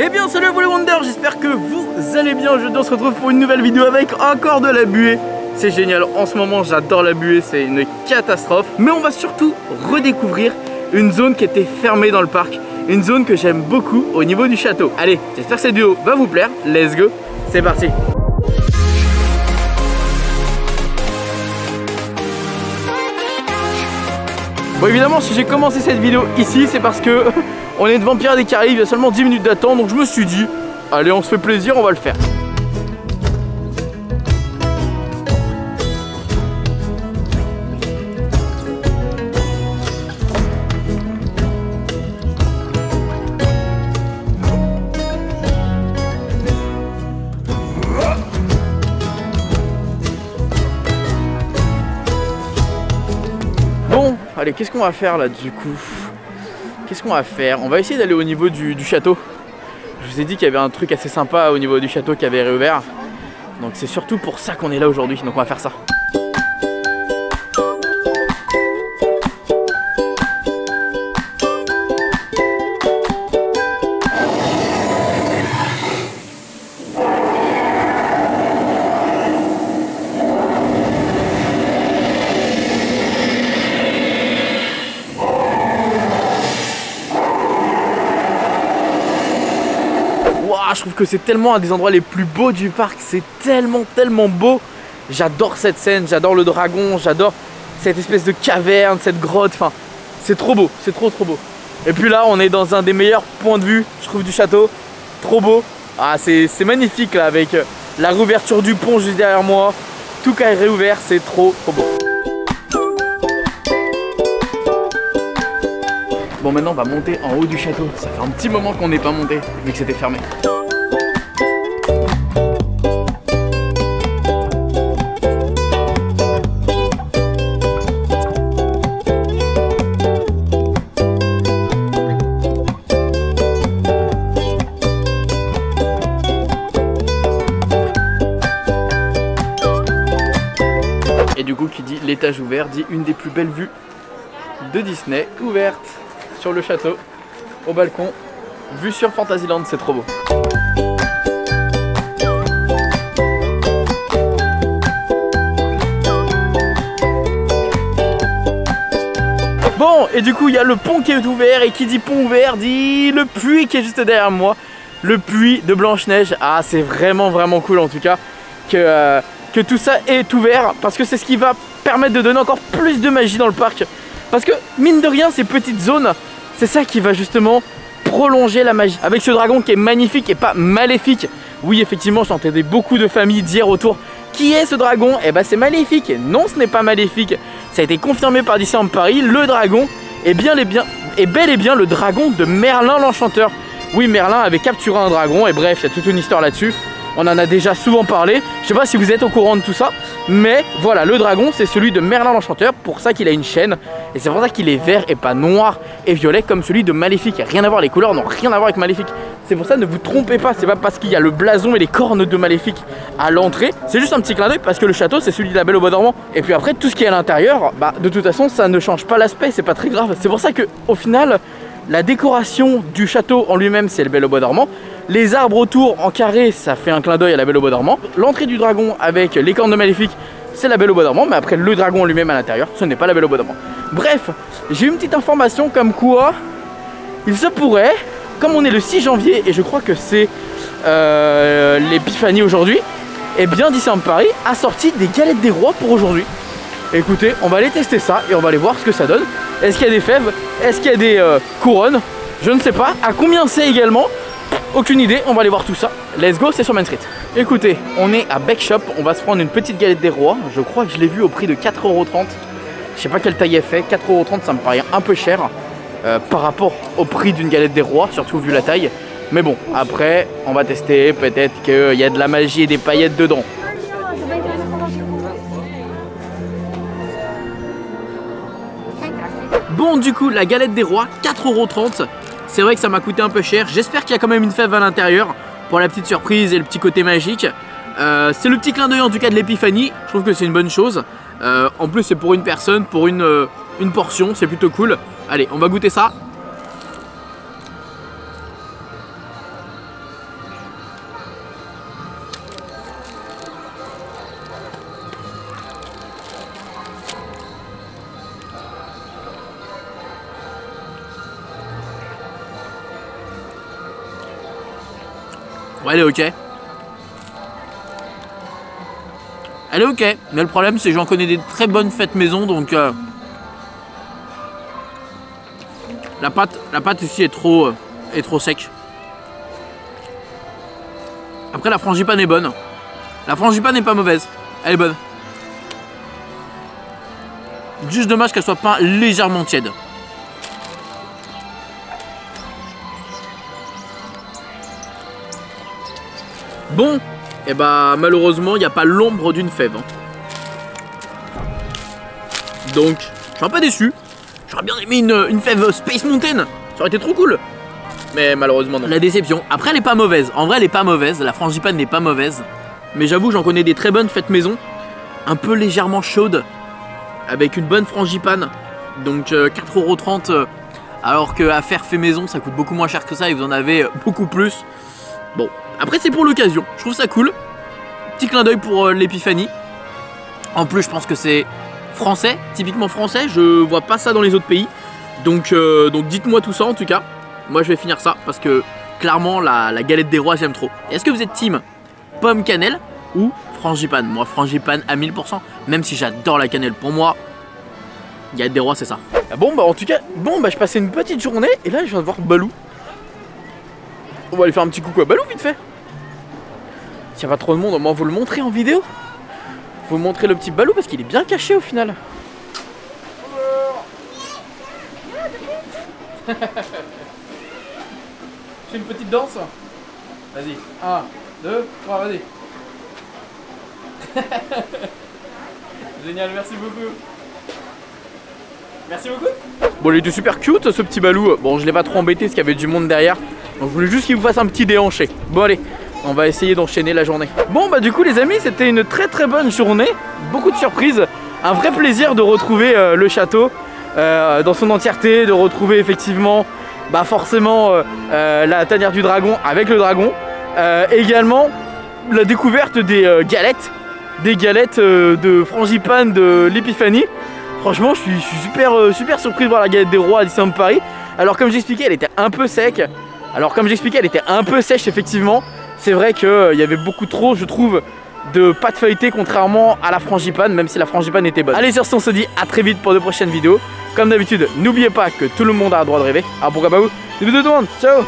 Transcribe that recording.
Eh bien salut à vous les Wonders, j'espère que vous allez bien. Aujourd'hui on se retrouve pour une nouvelle vidéo avec encore de la buée. C'est génial, en ce moment j'adore la buée, c'est une catastrophe. Mais on va surtout redécouvrir une zone qui était fermée dans le parc. Une zone que j'aime beaucoup au niveau du château. Allez, j'espère que cette vidéo va vous plaire. Let's go, c'est parti. Bon évidemment si j'ai commencé cette vidéo ici c'est parce que on est devant Pirates des Caraïbes, il y a seulement 10 minutes d'attente, donc je me suis dit allez on se fait plaisir, on va le faire. Bon, allez, qu'est-ce qu'on va faire là du coup? Qu'est-ce qu'on va faire? On va essayer d'aller au niveau du château. Je vous ai dit qu'il y avait un truc assez sympa au niveau du château qui avait réouvert. Donc c'est surtout pour ça qu'on est là aujourd'hui, donc on va faire ça. Je trouve que c'est tellement un des endroits les plus beaux du parc, c'est tellement beau. J'adore cette scène, j'adore le dragon, j'adore cette espèce de caverne, cette grotte, enfin c'est trop beau, c'est trop beau. Et puis là on est dans un des meilleurs points de vue je trouve du château, trop beau. Ah c'est magnifique là avec la réouverture du pont juste derrière moi, tout qui est réouvert, c'est trop beau. Bon maintenant on va monter en haut du château, ça fait un petit moment qu'on n'est pas monté vu que c'était fermé. Et du coup qui dit l'étage ouvert dit une des plus belles vues de Disney ouverte sur le château, au balcon, vue sur Fantasyland, c'est trop beau. Bon et du coup il y a le pont qui est ouvert et qui dit pont ouvert dit le puits qui est juste derrière moi, le puits de Blanche-Neige. Ah c'est vraiment cool en tout cas que tout ça est ouvert parce que c'est ce qui va permettre de donner encore plus de magie dans le parc. Parce que mine de rien ces petites zones, c'est ça qui va justement prolonger la magie. Avec ce dragon qui est magnifique et pas maléfique. Oui effectivement j'entendais beaucoup de familles dire autour qui est ce dragon? Eh ben c'est maléfique. Non ce n'est pas maléfique. Ça a été confirmé par Disneyland Paris. Le dragon est bel et bien le dragon de Merlin l'Enchanteur. Oui Merlin avait capturé un dragon et bref il y a toute une histoire là-dessus. On en a déjà souvent parlé, je sais pas si vous êtes au courant de tout ça, mais voilà, le dragon c'est celui de Merlin l'Enchanteur, pour ça qu'il a une chaîne, et c'est pour ça qu'il est vert et pas noir et violet comme celui de Maléfique. Rien à voir, les couleurs n'ont rien à voir avec Maléfique. C'est pour ça, ne vous trompez pas, c'est pas parce qu'il y a le blason et les cornes de Maléfique à l'entrée, c'est juste un petit clin d'œil parce que le château c'est celui de la Belle au Bois dormant. Et puis après, tout ce qui est à l'intérieur, bah de toute façon ça ne change pas l'aspect, c'est pas très grave. C'est pour ça que au final, la décoration du château en lui-même c'est le Belle au Bois dormant. Les arbres autour en carré, ça fait un clin d'œil à la Belle au Bois dormant. L'entrée du dragon avec les cornes de Maléfique, c'est la Belle au Bois dormant. Mais après le dragon lui-même à l'intérieur, ce n'est pas la Belle au Bois dormant. Bref, j'ai une petite information comme quoi il se pourrait, comme on est le 6 janvier et je crois que c'est l'épiphanie aujourd'hui, et bien Disneyland Paris a sorti des galettes des rois pour aujourd'hui. Écoutez, on va aller tester ça et on va aller voir ce que ça donne. Est-ce qu'il y a des fèves? Est-ce qu'il y a des couronnes? Je ne sais pas. À combien c'est également? Aucune idée, on va aller voir tout ça. Let's go, c'est sur Main Street. Écoutez, on est à Bec Shop, on va se prendre une petite galette des rois. Je crois que je l'ai vue au prix de 4,30 €. Je sais pas quelle taille elle fait, 4,30 € ça me paraît un peu cher par rapport au prix d'une galette des rois, surtout vu la taille. Mais bon, après, on va tester, peut-être qu'il y a de la magie et des paillettes dedans. Bon du coup, la galette des rois, 4,30 €. C'est vrai que ça m'a coûté un peu cher. J'espère qu'il y a quand même une fève à l'intérieur pour la petite surprise et le petit côté magique. C'est le petit clin d'œil en tout cas de l'épiphanie. Je trouve que c'est une bonne chose. En plus c'est pour une personne, pour une portion, c'est plutôt cool. Allez, on va goûter ça. Ouais, elle est ok. Elle est ok, mais le problème c'est que j'en connais des très bonnes fêtes maison, donc la pâte ici est trop sec. Après la frangipane est bonne. La frangipane n'est pas mauvaise, elle est bonne. Juste dommage qu'elle soit pas légèrement tiède. Bon, et bah malheureusement il n'y a pas l'ombre d'une fève. Donc je suis un peu déçu. J'aurais bien aimé une fève Space Mountain. Ça aurait été trop cool. Mais malheureusement non. La déception. Après elle est pas mauvaise. En vrai elle est pas mauvaise. La frangipane n'est pas mauvaise. Mais j'avoue j'en connais des très bonnes fêtes maison. Un peu légèrement chaudes. Avec une bonne frangipane. Donc 4,30 €. Alors qu'à faire fait maison ça coûte beaucoup moins cher que ça. Et vous en avez beaucoup plus. Bon. Après c'est pour l'occasion. Je trouve ça cool. Petit clin d'œil pour l'épiphanie. En plus je pense que c'est français, typiquement français, je vois pas ça dans les autres pays. Donc dites-moi tout ça en tout cas. Moi je vais finir ça parce que clairement la galette des rois j'aime trop. Est-ce que vous êtes team pomme cannelle ou frangipane? Moi frangipane à 1000%, même si j'adore la cannelle. Pour moi, galette des rois c'est ça. Bon bah en tout cas, je passais une petite journée et là je viens de voir Balou. On va aller faire un petit coucou à Balou vite fait. S'il n'y a pas trop de monde, on va vous le montrer en vidéo. Vous montrer le petit Balou parce qu'il est bien caché au final. Fais une petite danse. Vas-y. 1, 2, 3, vas-y. Génial, merci beaucoup. Merci beaucoup. Bon, il était super cute ce petit Balou. Bon, je l'ai pas trop embêté parce qu'il y avait du monde derrière. Donc je voulais juste qu'il vous fasse un petit déhanché. Bon allez, on va essayer d'enchaîner la journée. Bon bah du coup les amis, c'était une très bonne journée. Beaucoup de surprises. Un vrai plaisir de retrouver le château dans son entièreté. De retrouver effectivement forcément la tanière du dragon avec le dragon. Également la découverte des galettes. Des galettes de frangipane de l'épiphanie. Franchement je suis super surpris de voir la galette des rois à Disneyland Paris. Alors comme j'expliquais elle était un peu sec. Effectivement. C'est vrai qu'il y avait beaucoup trop, je trouve, de pâte feuilletée contrairement à la frangipane, même si la frangipane était bonne. Allez, sur ce, on se dit à très vite pour de prochaines vidéos. Comme d'habitude, n'oubliez pas que tout le monde a le droit de rêver. Ah, pourquoi pas vous? Des bisous tout le monde, ciao.